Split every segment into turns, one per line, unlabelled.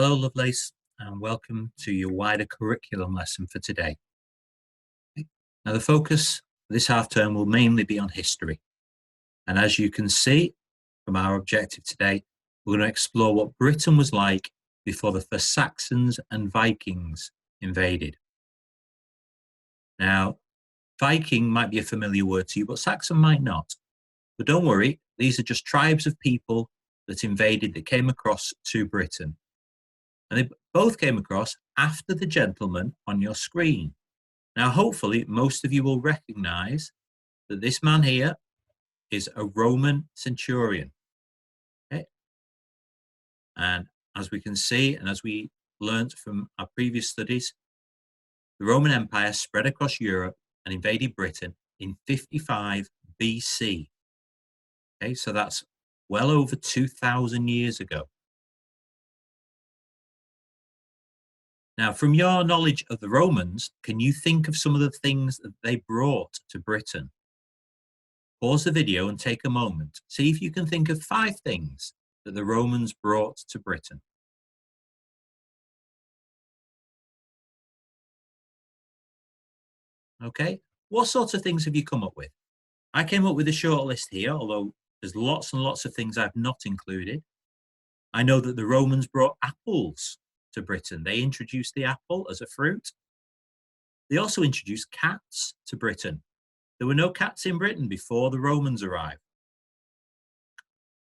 Hello, Lovelace, and welcome to your wider curriculum lesson for today. Now, the focus this half term will mainly be on history. And as you can see from our objective today, we're going to explore what Britain was like before the first Saxons and Vikings invaded. Now, Viking might be a familiar word to you, but Saxon might not. But don't worry, these are just tribes of people that invaded, that came across to Britain. And they both came across after the gentleman on your screen. Now, hopefully, most of you will recognize that this man here is a Roman centurion. Okay? And as we can see, and as we learned from our previous studies, the Roman Empire spread across Europe and invaded Britain in 55 BC. Okay, so that's well over 2,000 years ago. Now, from your knowledge of the Romans, can you think of some of the things that they brought to Britain? Pause the video and take a moment. See if you can think of 5 things that the Romans brought to Britain. Okay, what sorts of things have you come up with? I came up with a short list here, although there's lots and lots of things I've not included. I know that the Romans brought apples to Britain. They introduced the apple as a fruit. They also introduced cats to Britain. There were no cats in Britain before the Romans arrived.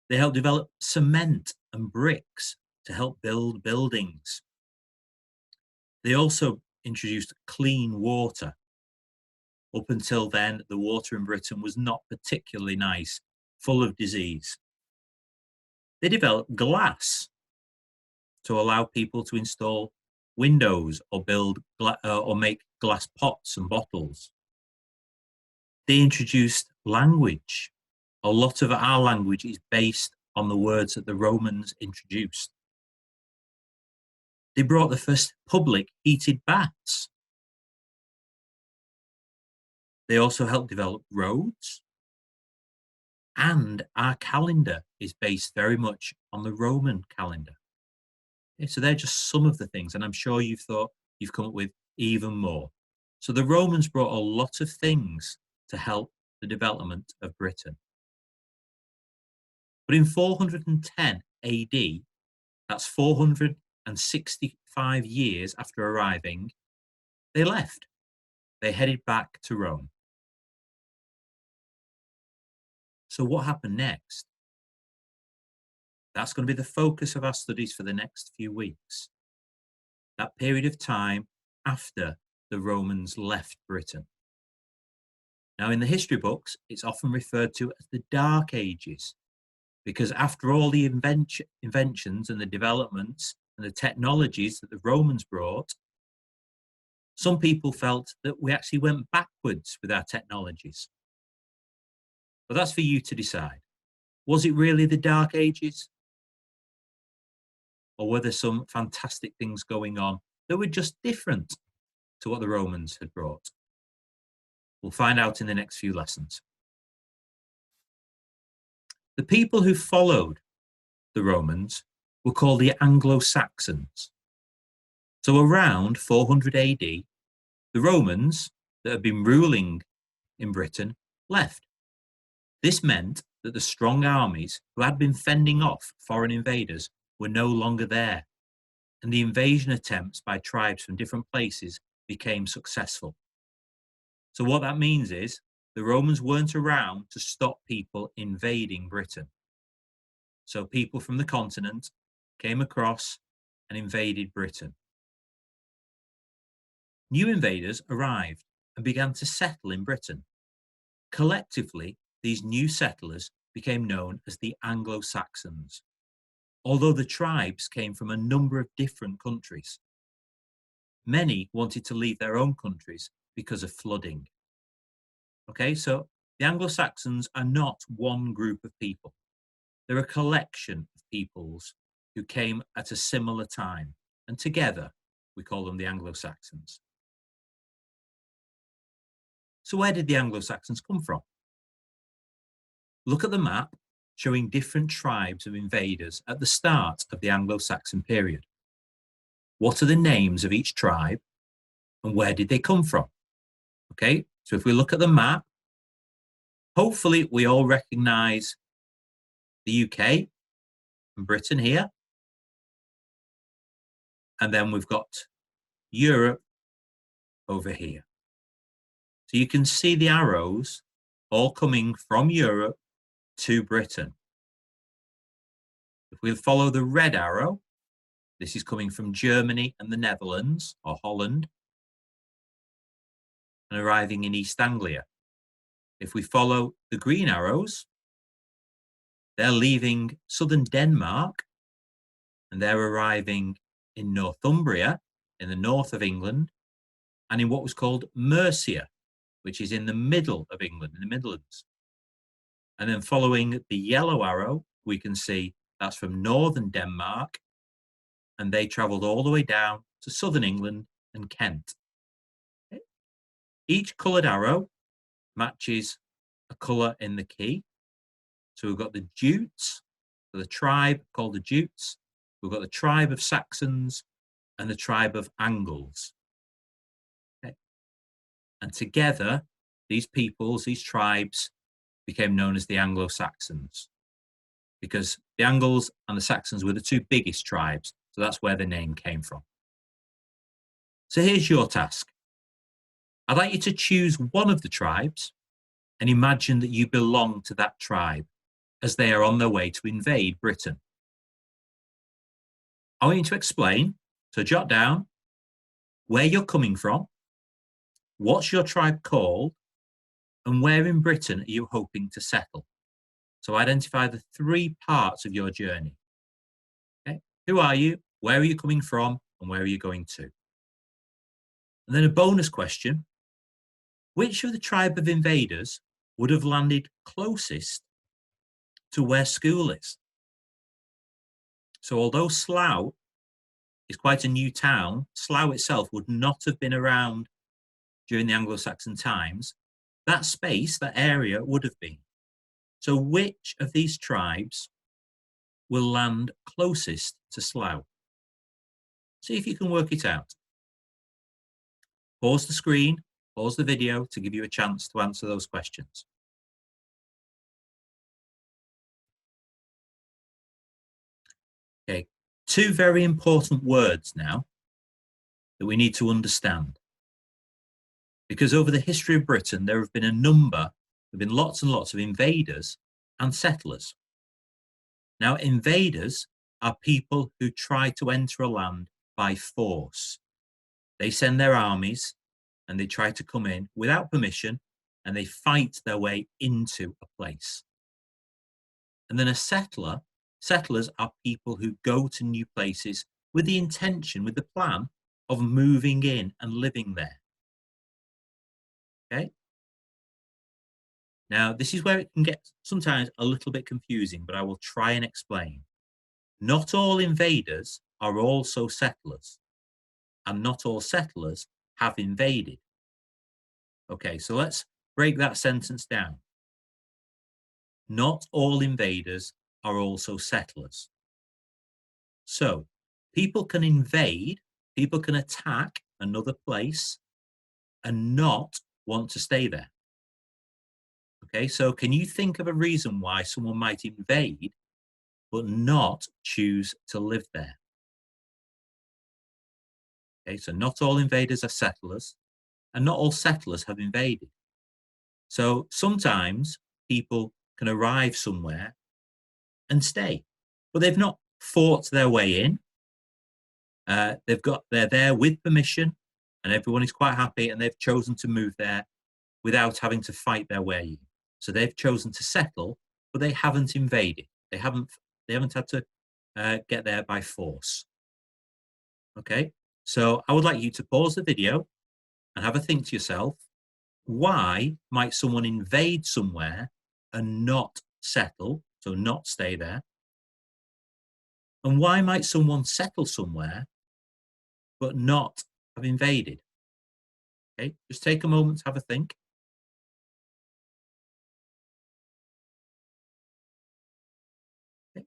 They helped develop cement and bricks to help build buildings. They also introduced clean water. Up until then, the water in Britain was not particularly nice, full of disease. They developed glass to allow people to install windows or build or make glass pots and bottles. They introduced language. A lot of our language is based on the words that the Romans introduced. They brought the first public heated baths. They also helped develop roads. And our calendar is based very much on the Roman calendar. Okay, so they're just some of the things, and I'm sure you've thought you've come up with even more. So the Romans brought a lot of things to help the development of Britain. But in 410 AD, that's 465 years after arriving, they left. They headed back to Rome. So what happened next? That's going to be the focus of our studies for the next few weeks. That period of time after the Romans left Britain. Now, in the history books, it's often referred to as the Dark Ages, because after all the inventions and the developments and the technologies that the Romans brought, some people felt that we actually went backwards with our technologies. But that's for you to decide. Was it really the Dark Ages? Or were there some fantastic things going on that were just different to what the Romans had brought? We'll find out in the next few lessons. The people who followed the Romans were called the Anglo-Saxons. So around 400 AD, the Romans that had been ruling in Britain left. This meant that the strong armies who had been fending off foreign invaders were no longer there, and the invasion attempts by tribes from different places became successful. So what that means is the Romans weren't around to stop people invading Britain. So people from the continent came across and invaded Britain. New invaders arrived and began to settle in Britain. Collectively, these new settlers became known as the Anglo-Saxons, although the tribes came from a number of different countries. Many wanted to leave their own countries because of flooding. Okay, so the Anglo-Saxons are not one group of people. They're a collection of peoples who came at a similar time, and together we call them the Anglo-Saxons. So where did the Anglo-Saxons come from? Look at the map showing different tribes of invaders at the start of the Anglo-Saxon period. what are the names of each tribe and where did they come from? Okay, so if we look at the map, hopefully we all recognize the UK and Britain here. And then we've got Europe over here. So you can see the arrows all coming from Europe to Britain. If we follow the red arrow, this is coming from Germany and the Netherlands, or Holland, and arriving in East Anglia. If we follow the green arrows, they're leaving southern Denmark, and they're arriving in Northumbria, in the north of England, and in what was called Mercia, which is in the middle of England, in the Midlands. And then following the yellow arrow, we can see that's from northern Denmark, and they travelled all the way down to southern England and Kent. Okay. Each coloured arrow matches a colour in the key. So we've got the Jutes, so the tribe called the Jutes. We've got the tribe of Saxons and the tribe of Angles. Okay. And together, these peoples, these tribes, became known as the Anglo-Saxons, because the Angles and the Saxons were the two biggest tribes, so that's where the name came from. So here's your task. I'd like you to choose one of the tribes and imagine that you belong to that tribe as they are on their way to invade Britain. I want you to explain, so jot down where you're coming from, what's your tribe called, and where in Britain are you hoping to settle? So identify the three parts of your journey. Okay? Who are you? Where are you coming from? And where are you going to? And then a bonus question. Which of the tribe of invaders would have landed closest to where school is? So although Slough is quite a new town, Slough itself would not have been around during the Anglo-Saxon times. That space, that area would have been. So which of these tribes will land closest to Slough? See if you can work it out. Pause the screen, pause the video to give you a chance to answer those questions. Okay, two very important words now that we need to understand. Because over the history of Britain, there have been lots and lots of invaders and settlers. Now, invaders are people who try to enter a land by force. They send their armies and they try to come in without permission and they fight their way into a place. And then a settlers are people who go to new places with the intention, with the plan of moving in and living there. Okay? Now, this is where it can get sometimes a little bit confusing, but I will try and explain. Not all invaders are also settlers, and not all settlers have invaded. Okay, so let's break that sentence down. Not all invaders are also settlers. So, people can invade, people can attack another place and not want to stay there. Okay, so can you think of a reason why someone might invade but not choose to live there? Okay, so not all invaders are settlers, and not all settlers have invaded. So sometimes people can arrive somewhere and stay, but they've not fought their way in. They're there with permission, and everyone is quite happy, and they've chosen to move there without having to fight their way in. So they've chosen to settle, but they haven't invaded. They haven't had to get there by force. Okay, so I would like you to pause the video and have a think to yourself, why might someone invade somewhere and not settle, so not stay there? And why might someone settle somewhere but not have invaded? Okay, just take a moment to have a think. Okay.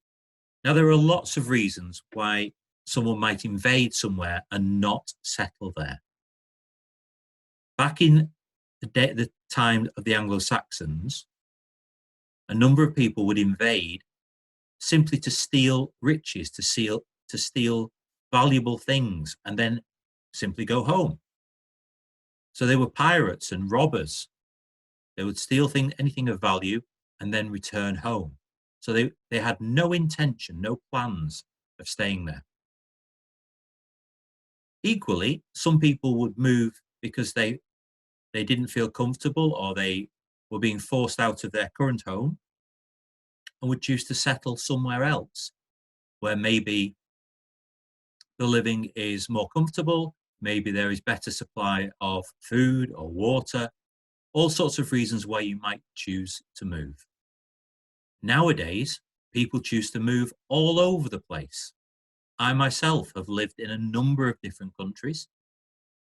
Now, there are lots of reasons why someone might invade somewhere and not settle there. Back in the time of the Anglo-Saxons, a number of people would invade simply to steal riches, to steal valuable things, and then simply go home. So they were pirates and robbers. They would steal anything of value and then return home. So they had no intention, no plans of staying there. Equally, some people would move because they didn't feel comfortable, or they were being forced out of their current home, and would choose to settle somewhere else where maybe the living is more comfortable, maybe there is better supply of food or water, all sorts of reasons why you might choose to move. Nowadays, people choose to move all over the place. I myself have lived in a number of different countries.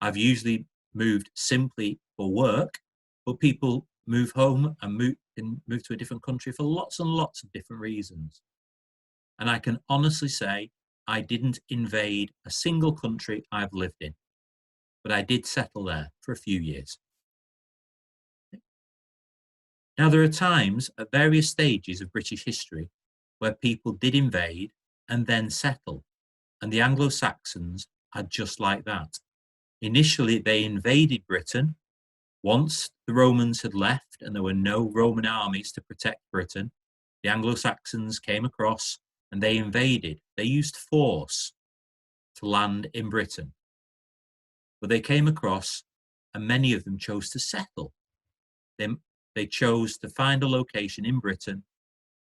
I've usually moved simply for work, but people move home and move to a different country for lots and lots of different reasons. And I can honestly say I didn't invade a single country I've lived in, but I did settle there for a few years. Now, there are times at various stages of British history where people did invade and then settle, and the Anglo-Saxons are just like that. Initially, they invaded Britain. Once the Romans had left and there were no Roman armies to protect Britain, the Anglo-Saxons came across and they invaded. They used force to land in Britain. But they came across, and many of them chose to settle. They chose to find a location in Britain,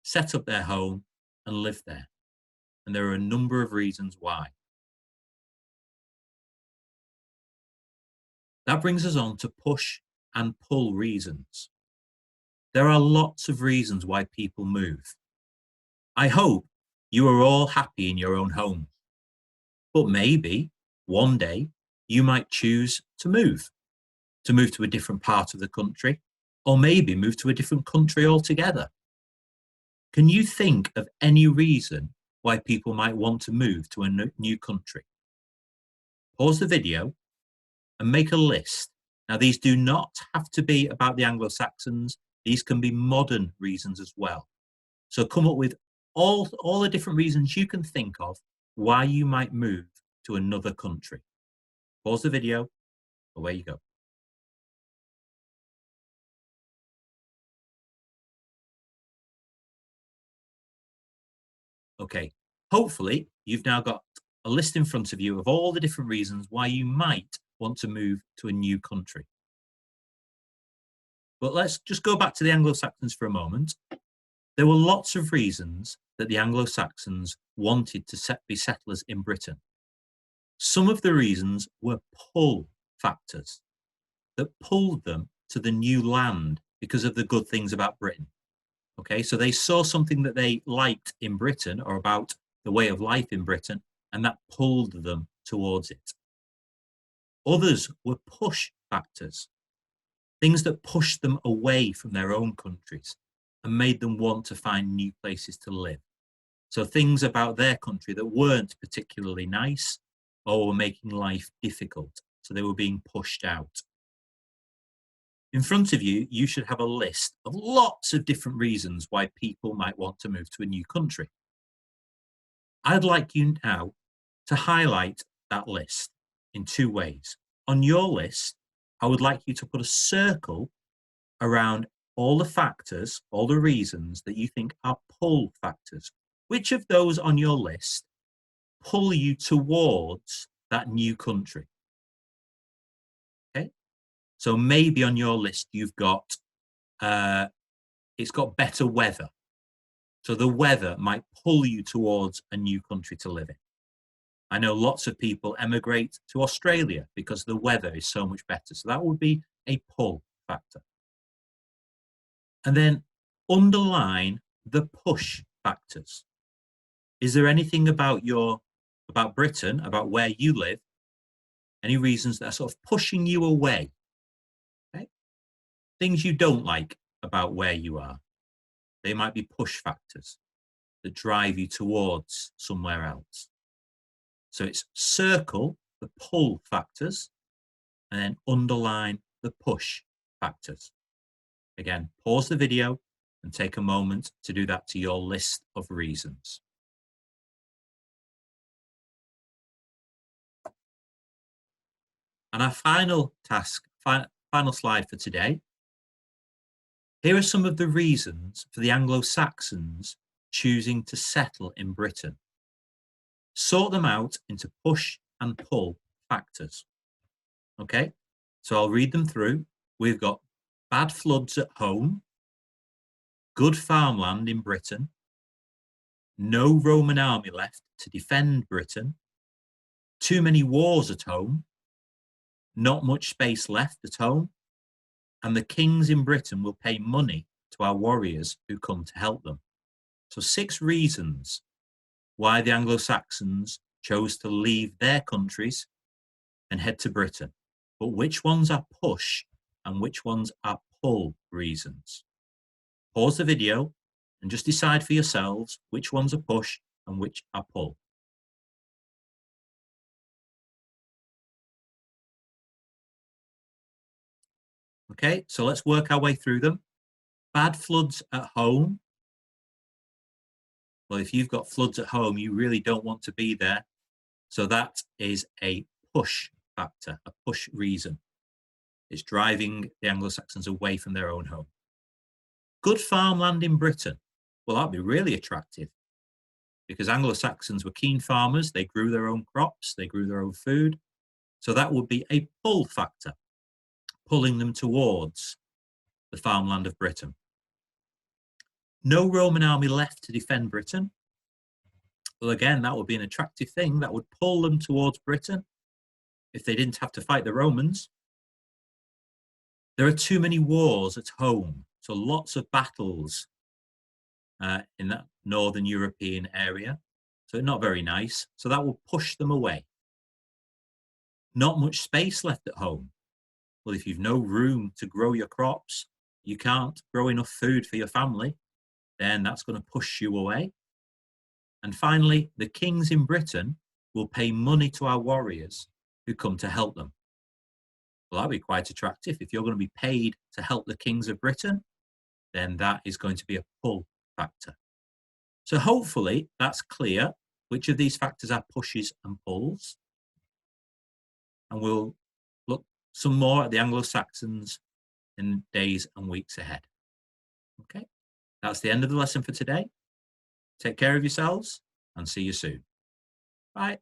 set up their home, and live there. And there are a number of reasons why. That brings us on to push and pull reasons. There are lots of reasons why people move. I hope you are all happy in your own home, but maybe one day you might choose to move to a different part of the country, or maybe move to a different country altogether. Can you think of any reason why people might want to move to a new country? Pause the video and make a list. Now, these do not have to be about the Anglo-Saxons. These can be modern reasons as well. So come up with all the different reasons you can think of why you might move to another country. Pause the video, away you go. Okay, hopefully you've now got a list in front of you of all the different reasons why you might want to move to a new country. But let's just go back to the Anglo-Saxons for a moment. There were lots of reasons that the Anglo-Saxons wanted to be settlers in Britain. Some of the reasons were pull factors that pulled them to the new land because of the good things about Britain. Okay, so they saw something that they liked in Britain, or about the way of life in Britain, and that pulled them towards it. Others were push factors, things that pushed them away from their own countries and made them want to find new places to live. So things about their country that weren't particularly nice or were making life difficult. So they were being pushed out. In front of you, you should have a list of lots of different reasons why people might want to move to a new country. I'd like you now to highlight that list in two ways. On your list, I would like you to put a circle around all the factors, all the reasons that you think are pull factors. Which of those on your list pull you towards that new country? Okay, so maybe on your list you've got it's got better weather. So the weather might pull you towards a new country to live in. I know lots of people emigrate to Australia because the weather is so much better. So that would be a pull factor. And then underline the push factors. Is there anything about Britain, about where you live, any reasons that are sort of pushing you away? Okay? Things you don't like about where you are. They might be push factors that drive you towards somewhere else. So it's circle the pull factors and then underline the push factors. Again, pause the video and take a moment to do that to your list of reasons. And our final task, final slide for today. Here are some of the reasons for the Anglo-Saxons choosing to settle in Britain. Sort them out into push and pull factors. Okay, so I'll read them through. We've got bad floods at home, good farmland in Britain, no Roman army left to defend Britain, too many wars at home, not much space left at home, and the kings in Britain will pay money to our warriors who come to help them. So 6 reasons why the Anglo-Saxons chose to leave their countries and head to Britain. But which ones are push and which ones are pull reasons? Pause the video and just decide for yourselves which ones are push and which are pull. Okay, so let's work our way through them. Bad floods at home. Well, if you've got floods at home, you really don't want to be there. So that is a push factor, a push reason. It's driving the Anglo-Saxons away from their own home. Good farmland in Britain. Well, that'd be really attractive because Anglo-Saxons were keen farmers. They grew their own crops. They grew their own food. So that would be a pull factor, pulling them towards the farmland of Britain. No Roman army left to defend Britain. Well, again, that would be an attractive thing. That would pull them towards Britain if they didn't have to fight the Romans. There are too many wars at home, so lots of battles in that northern European area. So not very nice. So that will push them away. Not much space left at home. Well, if you've no room to grow your crops, you can't grow enough food for your family, then that's going to push you away. And finally, the kings in Britain will pay money to our warriors who come to help them. Well, that'd be quite attractive. If you're going to be paid to help the kings of Britain, then that is going to be a pull factor. So hopefully that's clear which of these factors are pushes and pulls. And we'll look some more at the Anglo-Saxons in days and weeks ahead. Okay, that's the end of the lesson for today. Take care of yourselves and see you soon. Bye.